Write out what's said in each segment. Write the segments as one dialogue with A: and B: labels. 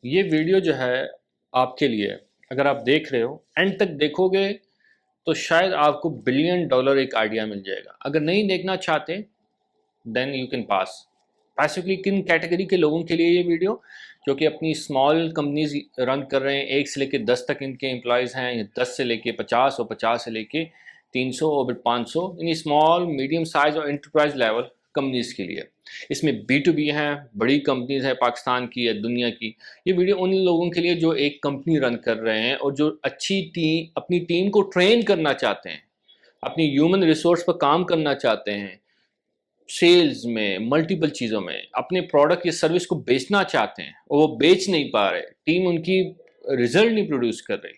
A: یہ ویڈیو جو ہے آپ کے لیے، اگر آپ دیکھ رہے ہو اینڈ تک دیکھو گے تو شاید آپ کو $1 بلین ایک آئیڈیا مل جائے گا. اگر نہیں دیکھنا چاہتے then you can pass. Basically کن کیٹیگری کے لوگوں کے لیے یہ ویڈیو؟ جو کہ اپنی اسمال کمپنیز رن کر رہے ہیں، 1 سے لے کے 10 تک ان کے امپلائیز ہیں، یا 10 سے لے کے 50 اور 50 سے لے کے 300 اور 500، یعنی اسمال میڈیم سائز اور انٹرپرائز لیول کمپنیز کے لیے. اس میں B2B ہیں، بڑی کمپنیز ہیں پاکستان کی یا دنیا کی. یہ ویڈیو ان لوگوں کے لیے جو ایک کمپنی رن کر رہے ہیں اور جو اچھی ٹیم، اپنی ٹیم کو ٹرین کرنا چاہتے ہیں، اپنی ہیومن ریسورس پر کام کرنا چاہتے ہیں، سیلز میں، ملٹیپل چیزوں میں، اپنے پروڈکٹ یا سروس کو بیچنا چاہتے ہیں اور وہ بیچ نہیں پا رہے، ٹیم ان کی ریزلٹ نہیں پروڈیوس کر رہی،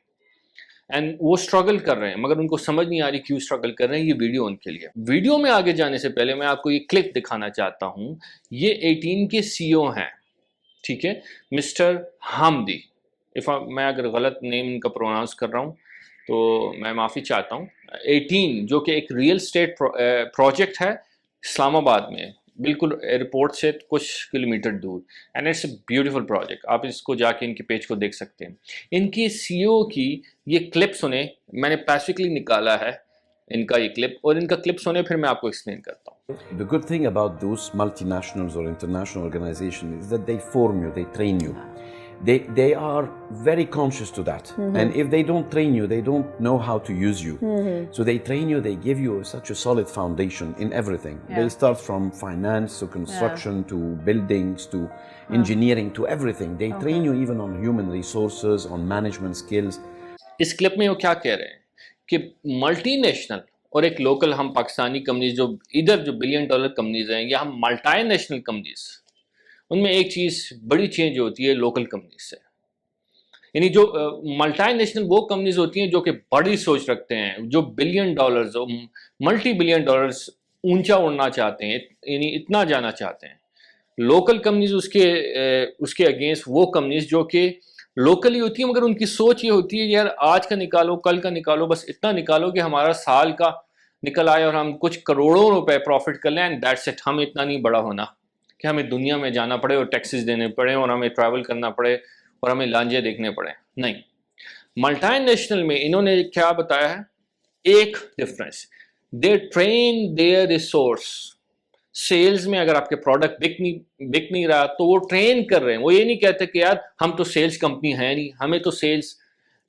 A: اینڈ وہ اسٹرگل کر رہے ہیں مگر ان کو سمجھ نہیں آ رہی کیوں اسٹرگل کر رہے ہیں. یہ ویڈیو ان کے لیے. ویڈیو میں آگے جانے سے پہلے میں آپ کو یہ کلپ دکھانا چاہتا ہوں. یہ 18 کے CEO ہیں، ٹھیک ہے، مسٹر حامدی. میں اگر غلط نیم ان کا پروناؤنس کر رہا ہوں تو میں معافی چاہتا ہوں. 18 جو کہ ایک ریئل اسٹیٹ پروجیکٹ ہے اسلام آباد میں، بالکل ایئرپورٹ سے کچھ کلومیٹر دور، and it's a beautiful project. آپ اس کو جا کے ان کے پیج کو دیکھ سکتے ہیں. ان کی CEO کی یہ کلپ سنیں، میں نے پیسفکلی نکالا ہے ان کا یہ کلپ، اور ان کا کلپ سنیں پھر میں آپ کو ایکسپلین کرتا ہوں.
B: The good thing about those multinationals or international organizations is that they form you, they train you. They are very conscious to that. And if they don't train you, they don't know how to use you. So they train you, they give you such a solid foundation in everything. They start from finance to construction to buildings to engineering to everything. They train you even on human resources, on management skills.
A: اس clip میں وہ کیا کہہ رہے ہیں کہ multi national اور ایک لوکل ہم پاکستانی کمپنیز جو ادھر جو $1 بلین کمپنیز ہیں، یا ہم ملٹی نیشنل کمپنیز، ان میں ایک چیز بڑی چینج ہوتی ہے لوکل کمپنیز سے. یعنی جو ملٹی نیشنل وہ کمپنیز ہوتی ہیں جو کہ بڑی سوچ رکھتے ہیں، جو $1 بلین ملٹی $1 بلین اونچا اڑنا چاہتے ہیں، یعنی اتنا جانا چاہتے ہیں. لوکل کمپنیز اس کے اگینسٹ وہ کمپنیز جو کہ لوکلی ہوتی ہیں مگر ان کی سوچ یہ ہوتی ہے یار آج کا نکالو، کل کا نکالو، بس اتنا نکالو کہ ہمارا سال کا نکل آئے اور ہم کچھ کروڑوں روپے پروفٹ کر لیں، اینڈ دیٹس اٹ. ہمیں اتنا نہیں بڑا ہونا کہ ہمیں دنیا میں جانا پڑے اور ٹیکسز دینے پڑے اور ہمیں ٹریول کرنا پڑے اور ہمیں لانجے دیکھنے پڑے. نہیں، ملٹی نیشنل میں انہوں نے کیا بتایا ہے؟ ایک difference, they train their resource. Sales میں اگر آپ کے پروڈکٹ بک نہیں رہا تو وہ ٹرین کر رہے ہیں. وہ یہ نہیں کہتے کہ یار ہم تو سیلز کمپنی ہے نہیں، ہمیں تو سیلز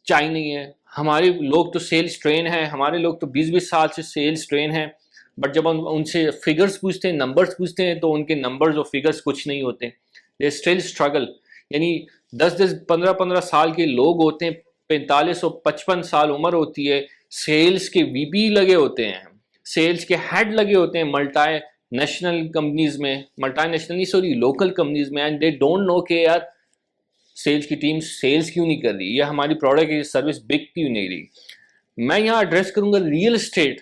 A: چاہیے نہیں ہے، ہمارے لوگ تو سیلز ٹرین ہیں، ہمارے لوگ تو 20 سال سے سیلز ٹرین ہیں. بٹ جب ہم ان سے فگرز پوچھتے ہیں، نمبرز پوچھتے ہیں، تو ان کے نمبرز اور فگرز کچھ نہیں ہوتے. They still struggle. یعنی 15 سال کے لوگ ہوتے ہیں، 45 اور 55 سال عمر ہوتی ہے، سیلز کے VP لگے ہوتے ہیں، سیلز کے ہیڈ لگے ہوتے ہیں ملٹی نیشنل کمپنیز میں، لوکل کمپنیز میں، اینڈ دے ڈونٹ نو کہ یار سیلز کی ٹیم سیلز کیوں نہیں کر رہی، یا ہماری پروڈکٹ کی سروس بک کیوں نہیں رہی. میں یہاں ایڈریس کروں گا ریئل اسٹیٹ،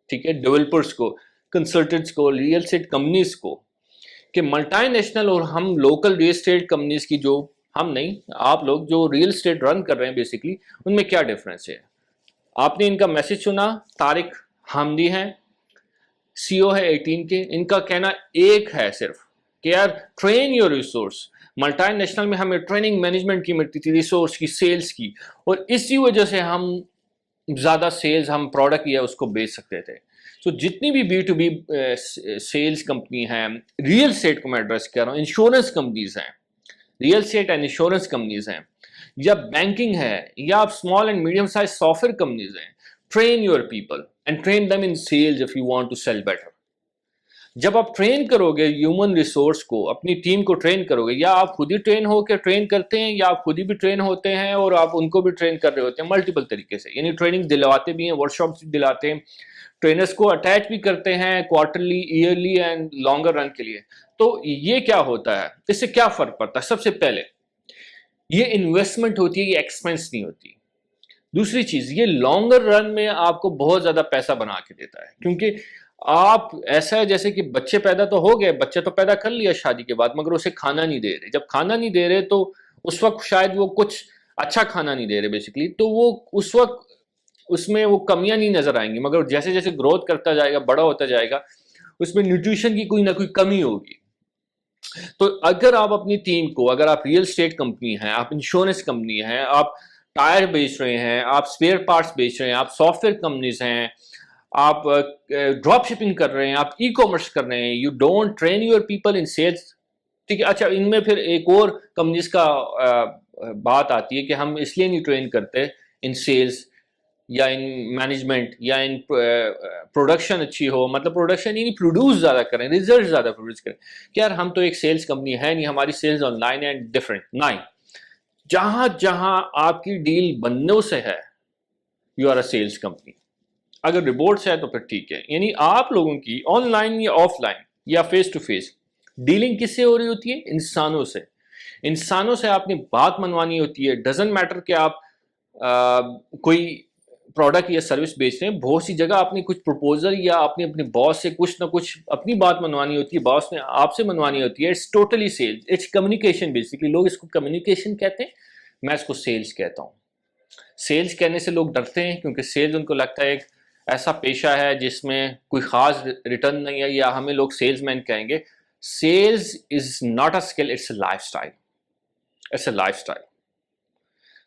A: ٹھیک ہے، ڈیولپرس کو، کنسلٹنٹس کو، ریئل اسٹیٹ کمپنیز کو، کہ ملٹی نیشنل اور ہم لوکل ریئل اسٹیٹ کمپنیز کی، جو ہم نہیں، آپ لوگ جو ریئل اسٹیٹ رن کر رہے ہیں بیسکلی، ان میں کیا ڈفرینس ہے. آپ نے ان کا میسج سنا، طارق حامدی ہیں، CEO ہے 18 کے. ان کا کہنا ایک ہے صرف کہ یار train your resource. Multi national میں ہمیں ٹریننگ مینجمنٹ کی ملتی تھی، ریسورس کی، سیلز کی، اور اسی وجہ سے ہم زیادہ سیلز، ہم پروڈکٹ یا اس کو بیچ سکتے تھے. تو جتنی بھی B2B سیلز کمپنی ہیں، ریئل اسٹیٹ کو میں ایڈریس کر رہا ہوں، انشورنس کمپنیز ہیں، real estate and insurance companies ہیں، یا بینکنگ ہے، یا آپ small and medium size software companies ہیں، train your people and train them in sales if you want to sell better. جب آپ ٹرین کرو گے ہیومن ریسورس کو، اپنی ٹیم کو ٹرین کرو گے، یا آپ خود ہی ٹرین ہو کے ٹرین کرتے ہیں، یا آپ خود ہی بھی ٹرین ہوتے ہیں اور آپ ان کو بھی ٹرین کر رہے ہوتے ہیں ملٹیپل طریقے سے، یعنی ٹریننگ دلواتے بھی ہیں، ورک شاپس بھی دلاتے ہیں، ٹرینرس کو اٹیچ بھی کرتے ہیں quarterly, yearly and longer run کے لیے. تو یہ کیا ہوتا ہے، اس سے کیا فرق پڑتا ہے؟ سب سے پہلے یہ انویسٹمنٹ ہوتی ہے، یہ ایکسپینس نہیں ہوتی. دوسری چیز، یہ لانگر رن میں آپ کو بہت زیادہ پیسہ بنا کے دیتا ہے، کیونکہ آپ ایسا ہے جیسے کہ بچے پیدا تو ہو گئے، بچہ تو پیدا کر لیا شادی کے بعد، مگر اسے کھانا نہیں دے رہے. جب کھانا نہیں دے رہے تو اس وقت شاید وہ کچھ اچھا کھانا نہیں دے رہے بیسکلی، تو وہ اس وقت اس میں وہ کمیاں نہیں نظر آئیں گی، مگر جیسے جیسے گروتھ کرتا جائے گا، بڑا ہوتا جائے گا، اس میں نیوٹریشن کی کوئی نہ کوئی کمی ہوگی. تو اگر آپ اپنی ٹیم کو, اگر آپ ریئل اسٹیٹ کمپنی ہیں, آپ انشورنس کمپنی ہیں, آپ ٹائر بیچ رہے ہیں, آپ اسپیئر پارٹس بیچ رہے ہیں, آپ سافٹ ویئر کمپنیز ہیں, آپ ڈراپ شپنگ کر رہے ہیں, آپ ای کامرس کر رہے ہیں, you don't train your people in sales, ٹھیک ہے. اچھا, ان میں پھر ایک اور کمپنیز کا بات آتی ہے کہ ہم اس لیے نہیں ٹرین کرتے ان سیلس یا ان مینجمنٹ یا ان پروڈکشن اچھی ہو, مطلب پروڈکشن یعنی پروڈیوس زیادہ کریں, ریزلٹ زیادہ پروڈیوس کریں, کہ یار ہم تو ایک سیلس کمپنی ہے نہیں, ہماری سیلز آن لائن ہے, ڈفرینٹ نہیں. جہاں جہاں آپ کی ڈیل بننے سے ہے, you are a sales company. اگر رپورٹ سے ہے تو پھر ٹھیک ہے. یعنی آپ لوگوں کی آن لائن یا آف لائن یا فیس ٹو فیس ڈیلنگ کس سے ہو رہی ہوتی ہے؟ انسانوں سے. انسانوں سے آپ نے بات منوانی ہوتی ہے. ڈزنٹ میٹر کہ آپ کوئی پروڈکٹ یا سروس بیچ رہے ہیں, بہت سی جگہ آپ نے کچھ پروپوزل یا آپ نے اپنے باس سے کچھ نہ کچھ اپنی بات منوانی ہوتی ہے, باس نے آپ سے منوانی ہوتی ہے. It's totally sales, it's communication basically. لوگ اس کو کمیونیکیشن کہتے ہیں, میں اس کو سیلز کہتا ہوں. سیلز کہنے سے لوگ ڈرتے ہیں کیونکہ سیلز ان کو لگتا ہے ایک ایسا پیشہ ہے جس میں کوئی خاص ریٹرن نہیں ہے, یا ہمیں لوگ سیلز مین کہیں گے. Sales is not a skill, it's a lifestyle. It's a lifestyle.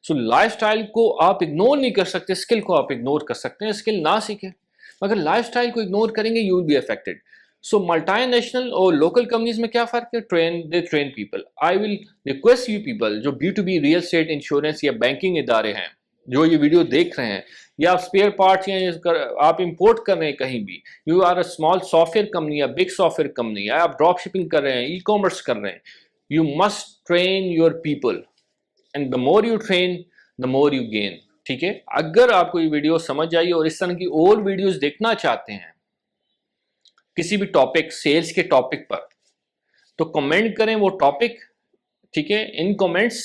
A: So lifestyle کو آپ اگنور نہیں کر سکتے, اسکل کو آپ اگنور کر سکتے ہیں. اسکل نہ سیکھیں, مگر لائف اسٹائل کو اگنور کریں گے, you will be affected. So multinational اور لوکل کمپنیز میں کیا فرق ہے؟ They train people. I will request you people جو B2B ریئل اسٹیٹ, انشورنس یا بینکنگ ادارے ہیں, جو یہ ویڈیو دیکھ رہے ہیں, یا آپ اسپیئر پارٹس یا آپ امپورٹ کر رہے ہیں کہیں بھی, you are a small software company یا بگ سافٹ ویئر کمپنی, یا آپ ڈراپ شپنگ کر رہے ہیں, ای کامرس کر رہے ہیں, you must train your people, and the more you train the more you gain. ٹھیک ہے. اگر آپ کو یہ ویڈیو سمجھ آئی اور اس طرح کی اور ویڈیوز دیکھنا چاہتے ہیں کسی بھی ٹاپک, سیلز کے ٹاپک پر, تو کمنٹ کریں وہ ٹاپک, ٹھیک ہے, ان کمنٹس,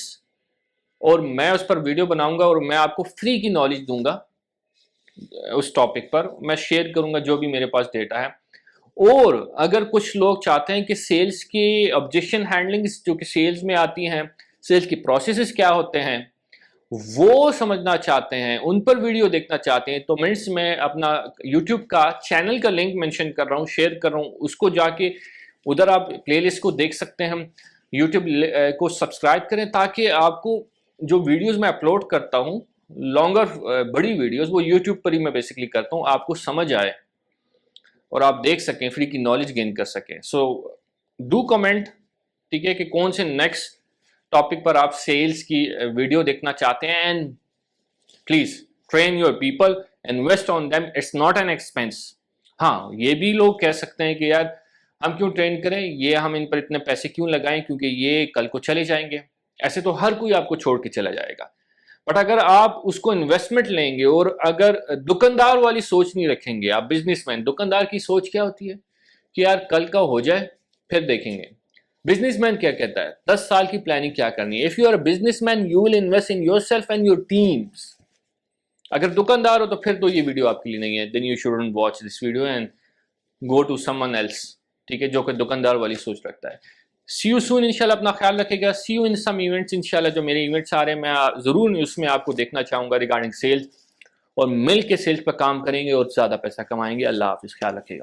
A: اور میں اس پر ویڈیو بناؤں گا اور میں آپ کو فری کی نالج دوں گا اس ٹاپک پر. میں شیئر کروں گا جو بھی میرے پاس ڈیٹا ہے. اور اگر کچھ لوگ چاہتے ہیں کہ سیلز کی آبجیکشن ہینڈلنگ جو کہ سیلز میں آتی ہیں, سیلز کی پروسیسز کیا ہوتے ہیں, وہ سمجھنا چاہتے ہیں, ان پر ویڈیو دیکھنا چاہتے ہیں, تو منٹس میں اپنا یوٹیوب کا چینل کا لنک منشن کر رہا ہوں, شیئر کر رہا ہوں, اس کو جا کے ادھر آپ پلے لسٹ کو دیکھ سکتے ہیں. یوٹیوب کو سبسکرائب کریں تاکہ آپ کو جو ویڈیوز میں اپلوڈ کرتا ہوں, لانگر بڑی ویڈیوز, وہ یوٹیوب پر ہی میں بیسکلی کرتا ہوں, آپ کو سمجھ آئے اور آپ دیکھ سکیں, فری کی نالج گین کر سکیں. سو ڈو کمنٹ, ٹھیک ہے, کہ کون سے نیکسٹ ٹاپک پر آپ سیلز کی ویڈیو دیکھنا چاہتے ہیں. And please train your people, invest on them, it's not an expense. ہاں, یہ بھی لوگ کہہ سکتے ہیں کہ یار ہم کیوں ٹرین کریں, یہ ہم ان پر اتنے پیسے کیوں لگائیں, کیونکہ یہ کل کو چلے جائیں گے. ایسے تو ہر کوئی آپ کو چھوڑ کے چلا جائے گا. بٹ اگر آپ اس کو انویسٹمنٹ لیں گے, اور اگر دکاندار والی سوچ نہیں رکھیں گے, آپ بزنس مین, دکاندار کی سوچ کیا ہوتی ہے کہ یار کل کا ہو جائے پھر دیکھیں گے. بزنس مین کیا کہتا ہے, 10 سال کی پلاننگ کیا کرنی ہے. If you are a businessman, you will invest in yourself and your teams. اگر دکاندار ہو تو پھر تو یہ ویڈیو آپ کے لیے نہیں ہے. Then you shouldn't watch this video and go to someone else, ٹھیک ہے, جو کہ دکاندار والی سوچ رکھتا ہے. سی یو سون, انشاءاللہ اپنا خیال رکھے گا. سی یو ان سم ایونٹس, انشاءاللہ جو میرے ایونٹس آ رہے ہیں, میں ضرور اس میں آپ کو دیکھنا چاہوں گا ریگارڈنگ سیلز, اور مل کے سیلز پہ کام کریں گے اور زیادہ پیسہ کمائیں گے. اللہ حافظ, خیال رکھے گا.